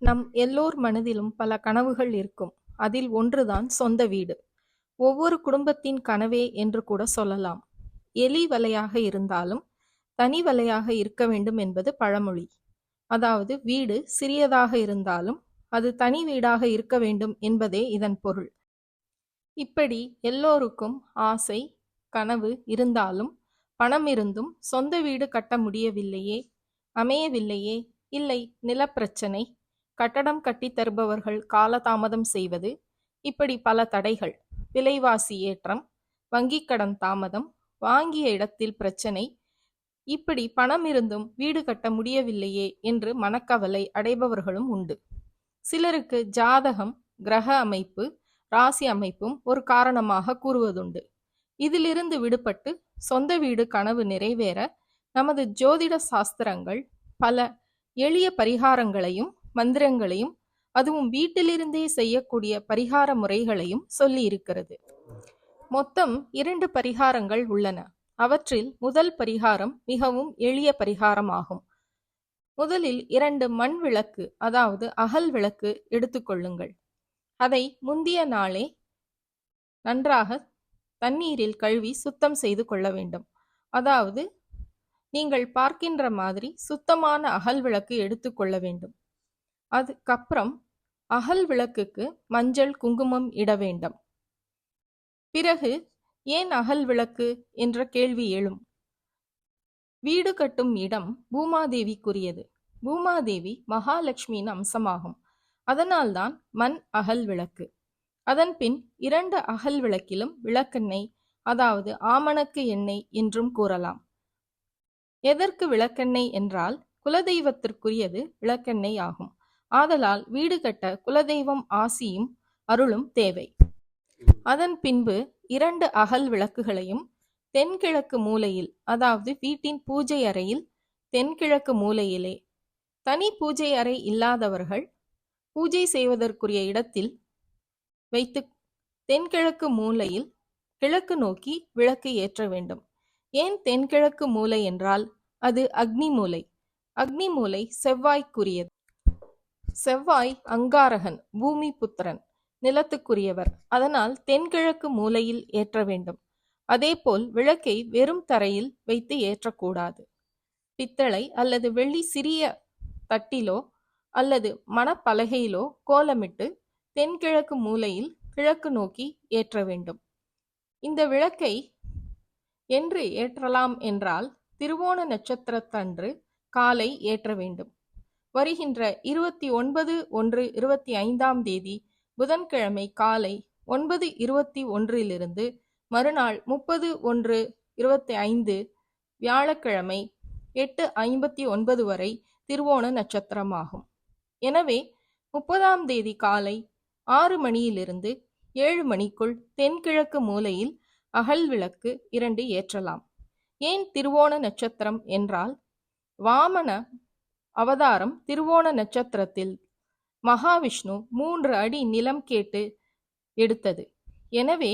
நம் எல்லோர் மனதிலும் பல கனவுகள் இருக்கும். அதில் ஒன்றுதான் சொந்த வீடு. ஒவ்வொரு குடும்பத்தின் கனவே என்று கூட சொல்லலாம். எலி வலையாக இருந்தாலும் தனி வலையாக இருக்க வேண்டும் என்பது பழமொழி. அதாவது வீடு சிறியதாக இருந்தாலும் அது தனி வீடாக இருக்க வேண்டும் என்பதே இதன் பொருள். இப்படி எல்லோருக்கும் ஆசை, கனவு இருந்தாலும் பணம் இருந்தும் சொந்த வீடு கட்ட முடியவில்லையே, அமையவில்லையே, இல்லை நிலப்பிரச்சனை, கட்டடம் கட்டித் தருபவர்கள் காலதாமதம் செய்வது, இப்படி பல தடைகள், விலைவாசி ஏற்றம், வங்கிக் கடன் தாமதம், வாங்கிய இடத்தில் பிரச்சனை, இப்படி பணம் இருந்தும் வீடு கட்ட முடியவில்லையே என்று மனக்கவலை அடைபவர்களும் உண்டு. சிலருக்கு ஜாதகம், கிரக அமைப்பு, ராசி அமைப்பும் ஒரு காரணமாக கூறுவதுண்டு. இதிலிருந்து விடுபட்டு சொந்த வீடு கனவு நிறைவேற நமது ஜோதிட சாஸ்திரங்கள் பல எளிய பரிகாரங்களையும் மந்திரங்களையும், அதுவும் வீட்டிலிருந்தே செய்யக்கூடிய பரிகார முறைகளையும் சொல்லி இருக்கிறது. மொத்தம் 2 பரிகாரங்கள் உள்ளன. அவற்றில் முதல் பரிகாரம் மிகவும் எளிய பரிகாரமாகும். முதலில் 2 மண் விளக்கு, அதாவது அகல் விளக்கு எடுத்துக்கொள்ளுங்கள். அதை முந்திய நாளே நன்றாக தண்ணீரில் கழுவி சுத்தம் செய்து கொள்ள வேண்டும். அதாவது நீங்கள் பார்க்கின்ற மாதிரி சுத்தமான அகல் விளக்கு எடுத்துக்கொள்ள வேண்டும். அதுக்கப்புறம் அகல் விளக்குக்கு மஞ்சள், குங்குமம் இட வேண்டும். பிறகு ஏன் அகல் விளக்கு என்ற கேள்வி எழும். வீடு கட்டும் இடம் பூமாதேவிக்குரியது. பூமாதேவி மகாலட்சுமியின் அம்சமாகும். அதனால்தான் மண் அகல் விளக்கு. அதன் பின் 2 அகல் விளக்கிலும் விளக்கெண்ணெய், அதாவது ஆமணக்கு எண்ணெய் என்றும் கூறலாம். எதற்கு விளக்கெண்ணெய் என்றால் குலதெய்வத்திற்குரியது விளக்கெண்ணெய் ஆகும். ஆதலால் வீடு கட்ட குலதெய்வம் ஆசியும் அருளும் தேவை. அதன் பின்பு 2 அகல் விளக்குகளையும் தென்கிழக்கு மூலையில், அதாவது வீட்டின் பூஜை அறையில் தென்கிழக்கு மூலையிலே, தனி பூஜை அறை இல்லாதவர்கள் பூஜை செய்வதற்குரிய இடத்தில் வைத்து தென்கிழக்கு மூலையில் கிழக்கு நோக்கி விளக்கு ஏற்ற வேண்டும். ஏன் தென்கிழக்கு மூலை என்றால் அது அக்னி மூலை. அக்னி மூலை செவ்வாய்க்குரியது. செவ்வாய் அங்காரகன், பூமி புத்திரன், நிலத்துக்குரியவர். அதனால் தென்கிழக்கு மூலையில் ஏற்ற வேண்டும். அதேபோல் விளக்கை வெறும் தரையில் வைத்து ஏற்றக்கூடாது. பித்தளை அல்லது வெள்ளி சிறிய தட்டிலோ அல்லது மணப்பலகையிலோ கோலமிட்டு தென்கிழக்கு மூலையில் கிழக்கு நோக்கி ஏற்ற வேண்டும். இந்த விளக்கை என்று ஏற்றலாம் என்றால் திருவோண நட்சத்திரத்தன்று காலை ஏற்ற வேண்டும். வருகின்ற 29/1/25 புதன்கிழமை காலை 9:21 மறுநாள் 30/1/25 வியாழக்கிழமை 8:59 வரை திருவோண நட்சத்திரமாகும். எனவே 30ஆம் தேதி காலை 6 மணியிலிருந்து 7 மணிக்குள் தென்கிழக்கு மூலையில் அகல் விளக்கு 2 ஏற்றலாம். ஏன் திருவோண நட்சத்திரம் என்றால் வாமன அவதாரம் திருவோண நட்சத்திரத்தில் மகாவிஷ்ணு 3 அடி நிலம் கேட்டு எடுத்தது. எனவே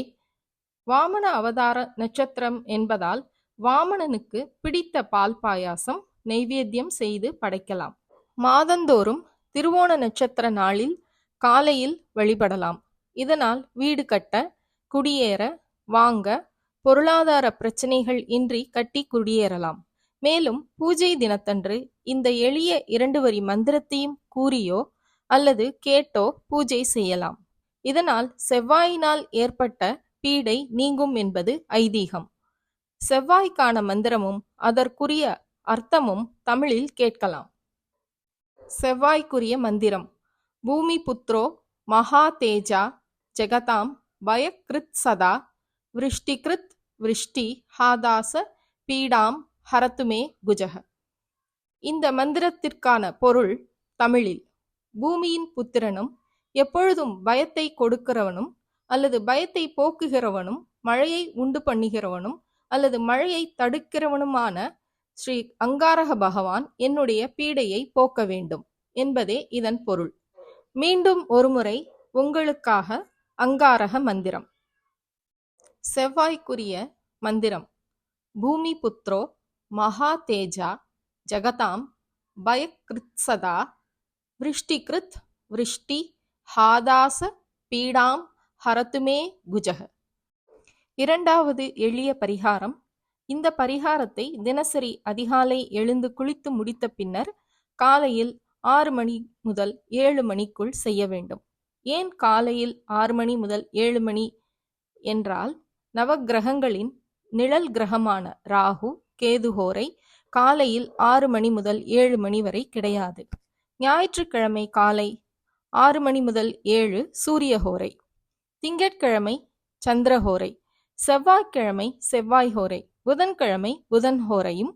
வாமன அவதார நட்சத்திரம் என்பதால் வாமனனுக்கு பிடித்த பால் பாயாசம் நைவேத்தியம் செய்து படைக்கலாம். மாதந்தோறும் திருவோண நட்சத்திர நாளில் காலையில் வழிபடலாம். இதனால் வீடு கட்ட, குடியேற, வாங்க, பொருளாதார பிரச்சனைகள் இன்றி கட்டி குடியேறலாம். மேலும் பூஜை தினத்தன்று இந்த எளிய 2 வரி மந்திரத்தையும் கூறியோ அல்லது கேட்டோ பூஜை செய்யலாம். இதனால் செவ்வாயினால் ஏற்பட்ட பீடை நீங்கும் என்பது ஐதீகம். செவ்வாய்க்கான மந்திரமும் அதற்குரிய அர்த்தமும் தமிழில் கேட்கலாம். செவ்வாய்க்குரிய மந்திரம்: பூமி புத்ரோ மகா தேஜா ஜெகதாம் பயக்ருத் சதா விருஷ்டிகிருத் விருஷ்டி ஹாதாச பீடாம் ஹரத்துமே குஜக. இந்த மந்திரத்திற்கான பொருள் தமிழில்: பூமியின் புத்திரனும் எப்பொழுதும் பயத்தை கொடுக்கிறவனும் அல்லது பயத்தை போக்குகிறவனும் மழையை உண்டு பண்ணுகிறவனும் அல்லது மழையை தடுக்கிறவனுமான ஸ்ரீ அங்காரக பகவான் என்னுடைய பீடையை போக்க வேண்டும் என்பதே இதன் பொருள். மீண்டும் ஒருமுறை உங்களுக்காக அங்காரக மந்திரம். செவ்வாய்க்குரிய மந்திரம்: பூமி புத்ரோ மகா தேஜா ஜகதாம் பயக்ருத்சதா விருஷ்டிகிருத் விருஷ்டி ஹாதாச பீடாம் ஹரத்துமே குஜக. இரண்டாவது எளிய பரிகாரம். இந்த பரிகாரத்தை தினசரி அதிகாலை எழுந்து குளித்து முடித்த பின்னர் காலையில் 6 மணி முதல் 7 மணிக்குள் செய்ய வேண்டும். ஏன் காலையில் 6 மணி முதல் 7 மணி என்றால், நவக்கிரகங்களின் நிழல் கிரகமான ராகு கேது ஹோரை காலையில் 6 மணி முதல் 7 மணி வரை கிடையாது. ஞாயிற்றுக்கிழமை காலை 6 மணி முதல் 7 சூரிய ஹோரை, திங்கட்கிழமை சந்திரஹோரை, செவ்வாய்க்கிழமை செவ்வாய் ஹோரை, புதன்கிழமை புதன் ஹோரையும்,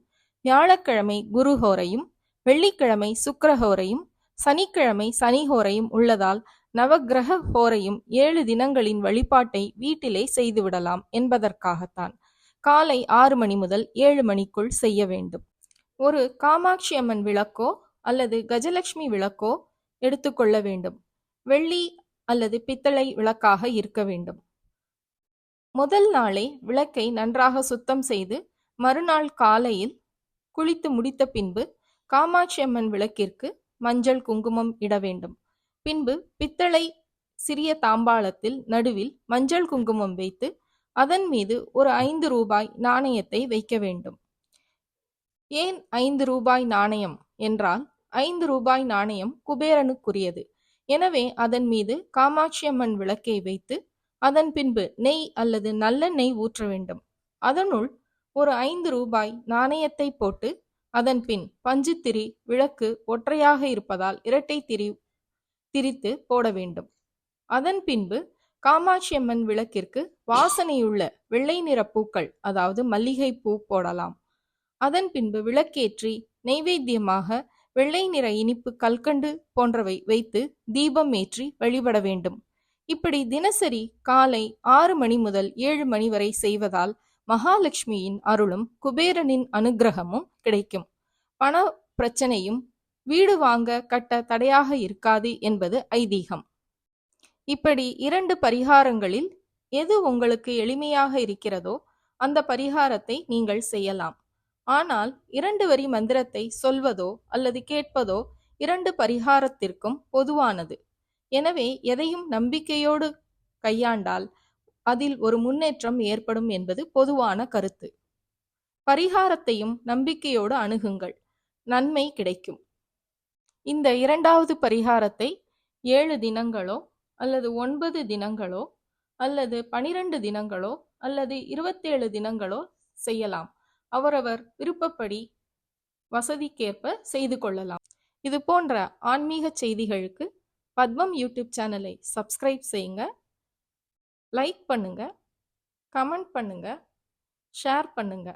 வியாழக்கிழமை குரு ஹோரையும், வெள்ளிக்கிழமை சுக்கிரஹோரையும், சனிக்கிழமை சனி ஹோரையும் உள்ளதால் நவக்கிரக ஹோரையும் 7 தினங்களின் வழிபாட்டை வீட்டிலே செய்துவிடலாம் என்பதற்காகத்தான் காலை 6 மணி முதல் 7 மணிக்குள் செய்ய வேண்டும். ஒரு காமாட்சி அம்மன் விளக்கோ அல்லது கஜலட்சுமி விளக்கோ எடுத்துக்கொள்ள வேண்டும். வெள்ளி அல்லது பித்தளை விளக்காக இருக்க வேண்டும். முதல் நாளே விளக்கை நன்றாக சுத்தம் செய்து மறுநாள் காலையில் குளித்து முடித்த பின்பு காமாட்சி அம்மன் விளக்கிற்கு மஞ்சள் குங்குமம் இட வேண்டும். பின்பு பித்தளை சிறிய தாம்பாளத்தில் நடுவில் மஞ்சள் குங்குமம் வைத்து அதன் மீது ஒரு 5 ரூபாய் நாணயத்தை வைக்க வேண்டும். ஏன் 5 ரூபாய் நாணயம் என்றால், 5 ரூபாய் நாணயம் குபேரனுக்குரியது. எனவே அதன் மீது காமாட்சி அம்மன் விளக்கை வைத்து அதன் பின்பு நெய் அல்லது நல்லெண்ணெய் ஊற்ற வேண்டும். அதனுள் ஒரு 5 ரூபாய் நாணயத்தை போட்டு அதன் பின் பஞ்சுத்திரி விளக்கு ஒற்றையாக இருப்பதால் இரட்டை திரித்து போட வேண்டும். அதன் பின்பு காமாட்சி அம்மன் விளக்கிற்கு வாசனையுள்ள வெள்ளை நிற பூக்கள், அதாவது மல்லிகை பூ போடலாம். அதன் பின்பு விளக்கேற்றி நெய்வேத்தியமாக வெள்ளை நிற இனிப்பு கல்கண்டு போன்றவை வைத்து தீபம் ஏற்றி வழிபட வேண்டும். இப்படி தினசரி காலை 6 மணி முதல் 7 மணி வரை செய்வதால் மகாலட்சுமியின் அருளும் குபேரனின் அனுக்கிரகமும் கிடைக்கும். பண பிரச்சனையும் வீடு வாங்க கட்ட தடையாக இருக்காது என்பது ஐதீகம். இப்படி 2 பரிகாரங்களில் எது உங்களுக்கு எளிமையாக இருக்கிறதோ அந்த பரிகாரத்தை நீங்கள் செய்யலாம். ஆனால் 2 வரி மந்திரத்தை சொல்வதோ அல்லது கேட்பதோ 2 பரிகாரத்திற்கும் பொதுவானது. எனவே எதையும் நம்பிக்கையோடு கையாண்டால் அதில் ஒரு முன்னேற்றம் ஏற்படும் என்பது பொதுவான கருத்து. பரிகாரத்தையும் நம்பிக்கையோடு அணுகுங்கள், நன்மை கிடைக்கும். இந்த 2வது பரிகாரத்தை 7 தினங்களோ அல்லது 9 தினங்களோ அல்லது 12 தினங்களோ அல்லது 27 தினங்களோ செய்யலாம். அவரவர் விருப்பப்படி வசதிக்கேற்ப செய்து கொள்ளலாம். இது போன்ற ஆன்மீக செய்திகளுக்கு பத்மம் யூடியூப் சேனலை சப்ஸ்கிரைப் செய்யுங்க, லைக் பண்ணுங்க, கமெண்ட் பண்ணுங்க, ஷேர் பண்ணுங்க.